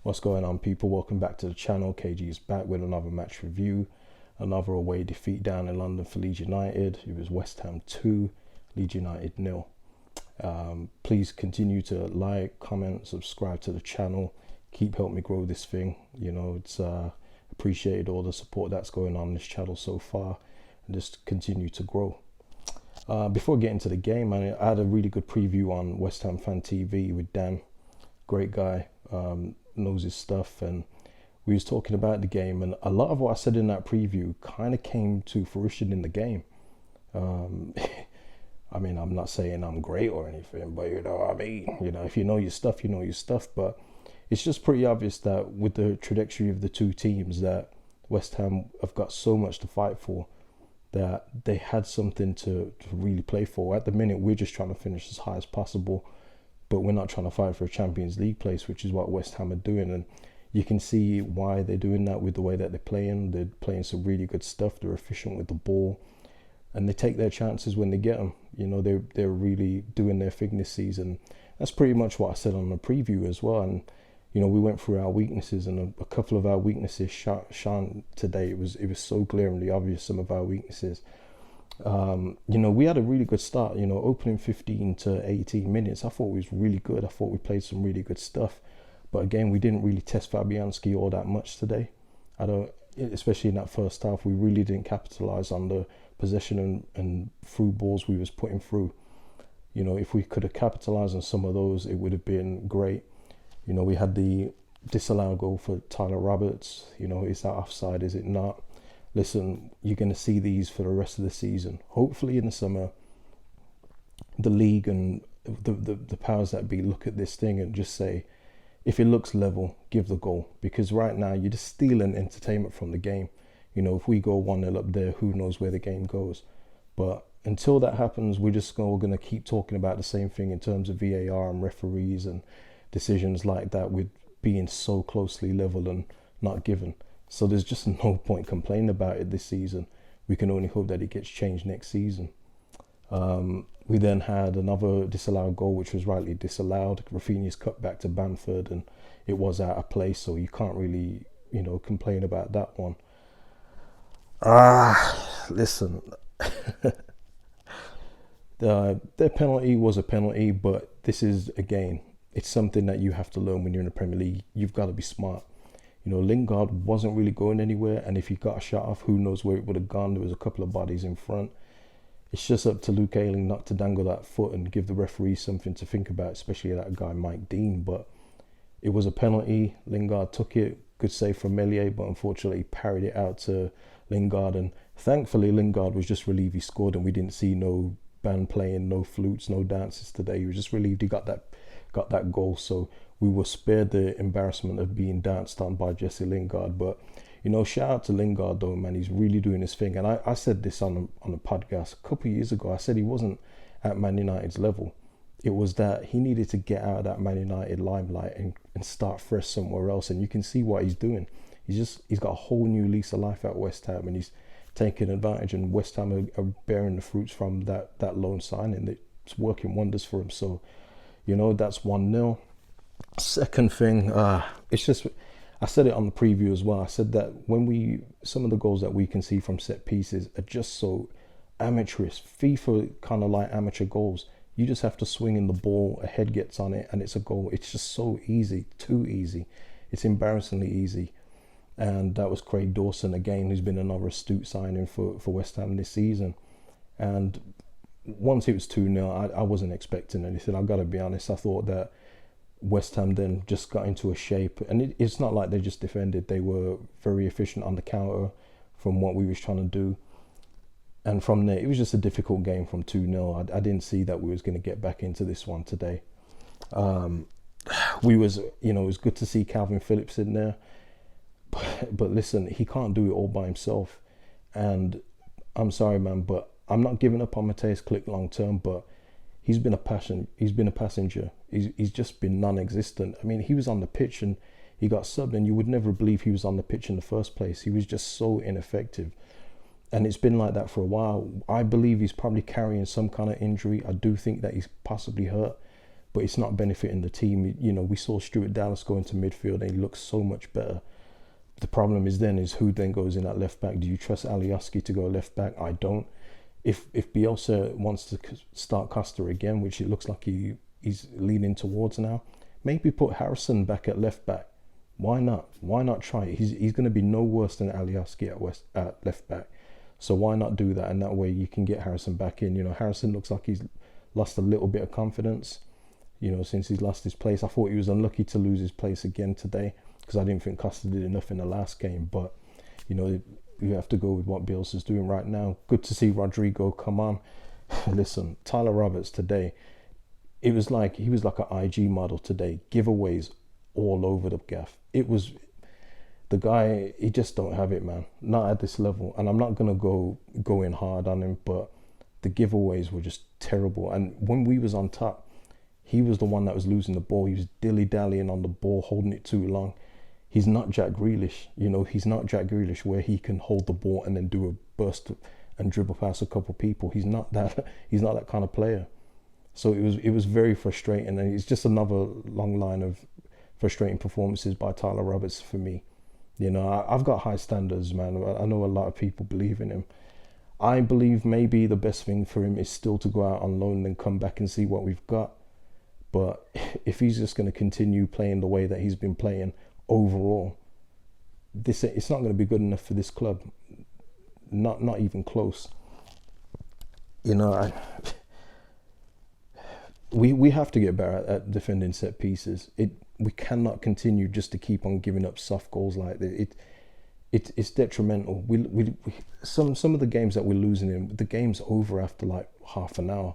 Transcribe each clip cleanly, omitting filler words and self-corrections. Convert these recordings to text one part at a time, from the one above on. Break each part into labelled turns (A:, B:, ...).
A: What's going on, people? Welcome back to the channel. KG is back with another match review. Another away defeat down in London for Leeds United. It was West Ham 2, Leeds United 0. Please continue to like, comment, subscribe to the channel. Keep helping me grow this thing. You know, it's appreciated all the support that's going on this channel so far, and just continue to grow. Before getting to the game, I had a really good preview on West Ham Fan TV with Dan. Great guy, knows his stuff, and we was talking about the game, and a lot of what I said in that preview kind of came to fruition in the game. I mean, I'm not saying I'm great or anything, but you know what I mean. You know, if you know your stuff, you know your stuff. But it's just pretty obvious that with the trajectory of the two teams, that West Ham have got so much to fight for, that they had something to really play for. At the minute, we're just trying to finish as high as possible, but we're not trying to fight for a Champions League place, which is what West Ham are doing. And you can see why they're doing that with the way that they're playing. They're playing some really good stuff. They're efficient with the ball, and they take their chances when they get them. You know, they're really doing their thing this season. That's pretty much what I said on the preview as well. And you know, we went through our weaknesses, and a couple of our weaknesses shone today. It was so glaringly obvious, some of our weaknesses. You know, we had a really good start. You know, opening 15 to 18 minutes, I thought we was really good. I thought we played some really good stuff. But again, we didn't really test Fabianski all that much today. Especially in that first half, we really didn't capitalize on the possession and through balls we was putting through. You know, if we could have capitalized on some of those, it would have been great. You know, we had the disallowed goal for Tyler Roberts. You know, is that offside? Is it not? Listen, you're going to see these for the rest of the season. Hopefully in the summer, the league and the powers that be look at this thing and just say, if it looks level, give the goal. Because right now, you're just stealing entertainment from the game. You know, if we go 1-0 up there, who knows where the game goes. But until that happens, we're going to keep talking about the same thing in terms of VAR and referees and decisions like that, with being so closely level and not given. So there's just no point complaining about it this season. We can only hope that it gets changed next season. We then had another disallowed goal, which was rightly disallowed. Raphinha's cut back to Bamford, and it was out of place, so you can't really, you know, complain about that one. Listen, their penalty was a penalty, but this is, again, it's something that you have to learn when you're in the Premier League. You've got to be smart. You know, Lingard wasn't really going anywhere, and if he got a shot off, who knows where it would have gone. There was a couple of bodies in front. It's just up to Luke Ayling not to dangle that foot and give the referee something to think about, especially that guy Mike Dean. But it was a penalty. Lingard took it. Good save from Meslier, but unfortunately he parried it out to Lingard. And thankfully Lingard was just relieved he scored, and we didn't see no band playing, no flutes, no dances today. He was just relieved he got that goal. So we were spared the embarrassment of being danced on by Jesse Lingard. But you know, shout out to Lingard though, man. He's really doing his thing. And I said this on a podcast a couple of years ago. I said he wasn't at Man United's level. It was that he needed to get out of that Man United limelight and start fresh somewhere else. And you can see what he's doing. He's got a whole new lease of life at West Ham, and he's taking advantage. And West Ham are bearing the fruits from that loan signing. It's working wonders for him. So, you know, that's 1-0. Second thing, it's just, I said it on the preview as well. I said that some of the goals that we can see from set pieces are just so amateurish. FIFA kind of like amateur goals. You just have to swing in the ball, a head gets on it, and it's a goal. It's just so easy, too easy. It's embarrassingly easy. And that was Craig Dawson again, who's been another astute signing for West Ham this season. And once it was 2-0, I wasn't expecting anything. I've got to be honest. I thought that West Ham then just got into a shape, and it's not like they just defended. They were very efficient on the counter from what we was trying to do. And from there, it was just a difficult game from 2-0. I didn't see that we was going to get back into this one today. You know, it was good to see Calvin Phillips in there. But listen, he can't do it all by himself. And I'm sorry, man, but I'm not giving up on Mateusz Klich long term, but he's been a passenger. He's just been non-existent. I mean, he was on the pitch and he got subbed, and you would never believe he was on the pitch in the first place. He was just so ineffective. And it's been like that for a while. I believe he's probably carrying some kind of injury. I do think that he's possibly hurt. but it's not benefiting the team. You know, we saw Stuart Dallas go into midfield and he looks so much better. The problem is who then goes in at left back. Do you trust Alioski to go left back? I don't. If Bielsa wants to start Costa again, which it looks like he's leaning towards now, maybe put Harrison back at left back. Why not? Why not try it? He's going to be no worse than Alioski at left back. So why not do that? And that way you can get Harrison back in. You know, Harrison looks like he's lost a little bit of confidence, you know, since he's lost his place. I thought he was unlucky to lose his place again today because I didn't think Costa did enough in the last game. But, you know, you have to go with what Bielsa's doing right now. Good to see Rodrigo come on. Listen, Tyler Roberts today, it was like he was like an IG model today. Giveaways all over the gaff. It was the guy. He just don't have it, man. Not at this level. And I'm not gonna go in hard on him, but the giveaways were just terrible. And when we was on top, he was the one that was losing the ball. He was dilly-dallying on the ball, holding it too long. He's not Jack Grealish, you know. He's not Jack Grealish where he can hold the ball and then do a burst and dribble past a couple people. He's not that. He's not that kind of player. So it was very frustrating, and it's just another long line of frustrating performances by Tyler Roberts for me. You know, I've got high standards, man. I know a lot of people believe in him. I believe maybe the best thing for him is still to go out on loan and then come back and see what we've got. But if he's just going to continue playing the way that he's been playing overall, it's not going to be good enough for this club. Not even close. You know, we have to get better at defending set pieces. We cannot continue just to keep on giving up soft goals like that. It's detrimental. Some of the games that we're losing in, the game's over after like half an hour.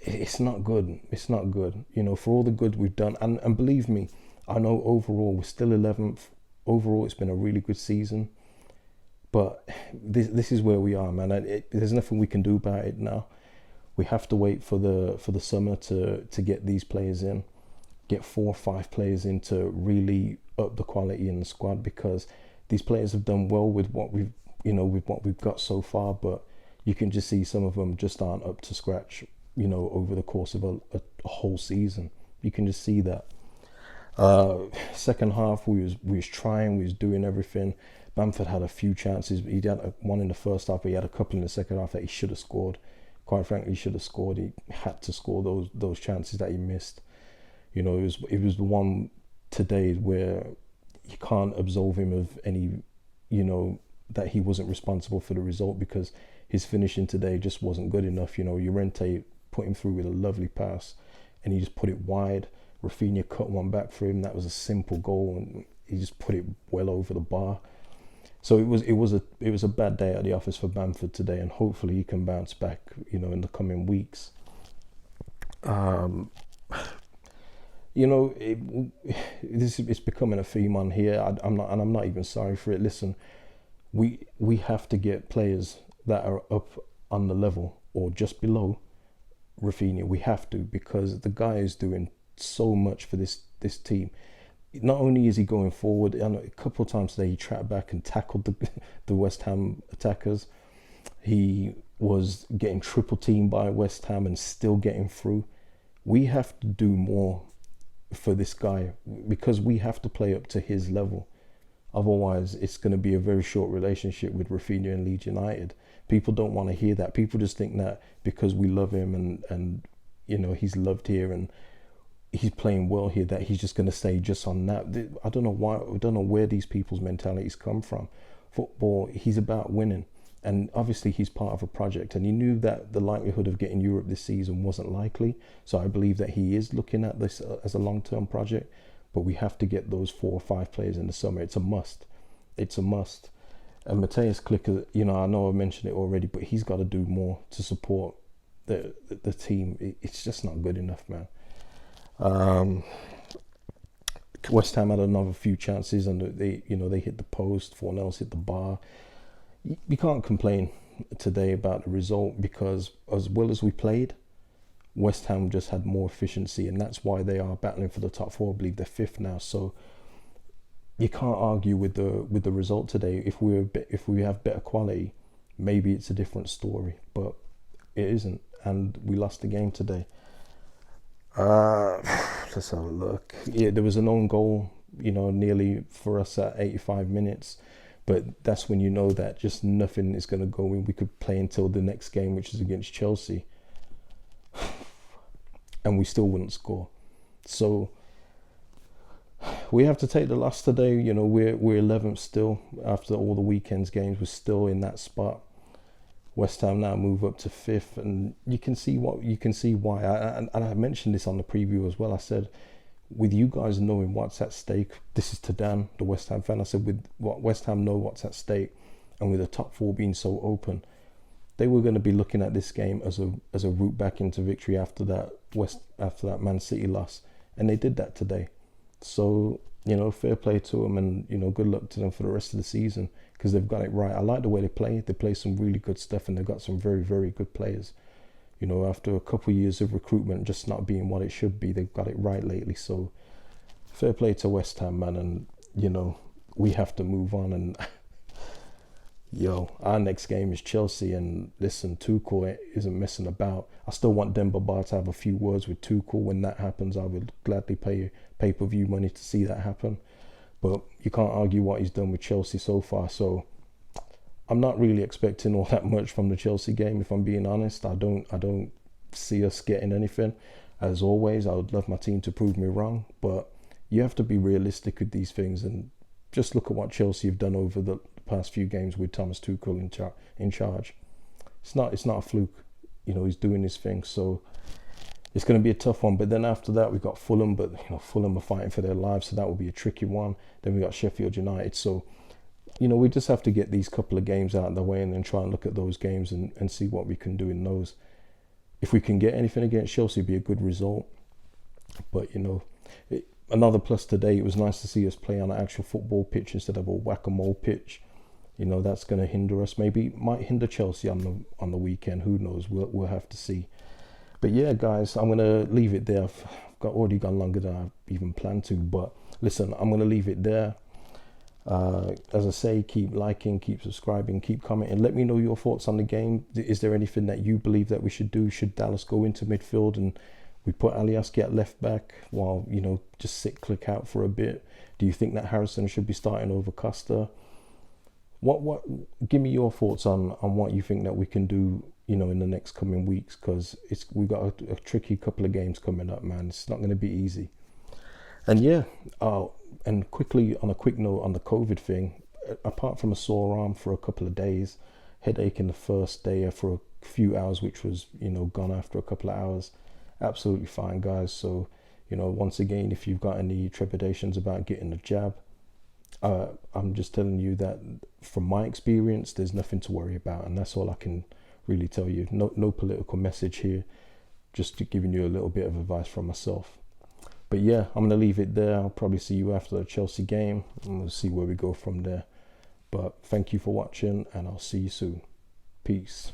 A: It's not good. It's not good. You know, for all the good we've done, and believe me, I know overall we're still 11th. Overall, it's been a really good season. But this is where we are, man. There's nothing we can do about it now. We have to wait for the summer to get these players in, get 4 or 5 players in to really up the quality in the squad, because these players have done well with what we've got so far, but you can just see some of them just aren't up to scratch, you know, over the course of a whole season. You can just see that. Second half, we was trying, we was doing everything. Bamford had a few chances. He had one in the first half, but he had a couple in the second half that he should have scored. Quite frankly, he should have scored. He had to score those chances that he missed. You know, it was the one today where you can't absolve him of any, you know, that he wasn't responsible for the result, because his finishing today just wasn't good enough. You know, Llorente put him through with a lovely pass and he just put it wide. Raphinha cut one back for him. That was a simple goal and he just put it well over the bar. So it was a bad day at the office for Bamford today, and hopefully he can bounce back, you know, in the coming weeks. You know, it's becoming a theme on here. I'm not even sorry for it. Listen, we have to get players that are up on the level or just below Raphinha. We have to, because the guy is doing so much for this team. Not only is he going forward, and a couple of times today he tracked back and tackled the West Ham attackers. He was getting triple teamed by West Ham and still getting through. We have to do more for this guy, because we have to play up to his level. Otherwise, it's going to be a very short relationship with Raphinha and Leeds United. People don't want to hear that. People just think that because we love him and you know, he's loved here and he's playing well here, that he's just going to stay just on that. I don't know why. I don't know where these people's mentalities come from. Football, he's about winning, and obviously he's part of a project, and he knew that the likelihood of getting Europe this season wasn't likely. So I believe that he is looking at this as a long-term project, but we have to get those 4 or 5 players in the summer. It's a must. It's a must. And Matthias Klicker, you know, I know I mentioned it already, but he's got to do more to support the team. It's just not good enough, man. West Ham had another few chances and they hit the post. Fornells hit the bar. You can't complain today about the result, because as well as we played, West Ham just had more efficiency, and that's why they are battling for the top 4. I believe they're 5th now. So you can't argue with the result today. If we have better quality, maybe it's a different story, but it isn't, and we lost the game today. Uh, let's have a look. Yeah, there was an own goal, nearly for us at 85 minutes. But that's when you know that just nothing is going to go in. We could play until the next game, which is against Chelsea, and we still wouldn't score. So we have to take the loss today. We're 11th still after all the weekend's games. We're still in that spot. West Ham now move up to 5th, and you can see why. And I mentioned this on the preview as well. I said, with you guys knowing what's at stake, this is to Dan, the West Ham fan. I said, with what West Ham know what's at stake, and with the top 4 being so open, they were going to be looking at this game as a route back into victory after that Man City loss, and they did that today. So fair play to them, and good luck to them for the rest of the season, because they've got it right. I like the way they play. They play some really good stuff, and they've got some very, very good players. After a couple of years of recruitment just not being what it should be, they've got it right lately. So fair play to West Ham, man. And we have to move on. And our next game is Chelsea, and listen, Tuchel isn't messing about. I still want Demba Ba to have a few words with Tuchel. When that happens, I would gladly pay pay-per-view money to see that happen. But you can't argue what he's done with Chelsea so far. So I'm not really expecting all that much from the Chelsea game, if I'm being honest. I don't see us getting anything. As always, I would love my team to prove me wrong, but you have to be realistic with these things, and just look at what Chelsea have done over the past few games with Thomas Tuchel in charge. It's not a fluke. He's doing his thing. So it's going to be a tough one. But then after that, we've got Fulham, but Fulham are fighting for their lives, so that will be a tricky one. Then we got Sheffield United. So we just have to get these couple of games out of the way, and then try and look at those games and see what we can do in those. If we can get anything against Chelsea, it'd be a good result. But another plus today, it was nice to see us play on an actual football pitch instead of a whack-a-mole pitch. That's going to hinder us. Maybe it might hinder Chelsea on the weekend. Who knows? We'll have to see. But yeah, guys, I'm going to leave it there. I've already gone longer than I even planned to. But listen, I'm going to leave it there. As I say, keep liking, keep subscribing, keep commenting. Let me know your thoughts on the game. Is there anything that you believe that we should do? Should Dallas go into midfield and we put Alioski at left back while, just sit click out for a bit? Do you think that Harrison should be starting over Costa? What give me your thoughts on what you think that we can do, in the next coming weeks, because we've got a tricky couple of games coming up, man. It's not going to be easy. And yeah, and quickly, on a quick note on the COVID thing, apart from a sore arm for a couple of days, headache in the first day for a few hours, which was, gone after a couple of hours, absolutely fine, guys. So, once again, if you've got any trepidations about getting the jab, I'm just telling you that from my experience, there's nothing to worry about, and that's all I can really tell you. No political message here, just giving you a little bit of advice from myself. But yeah, I'm going to leave it there. I'll probably see you after the Chelsea game, and we'll see where we go from there. But thank you for watching, and I'll see you soon. Peace.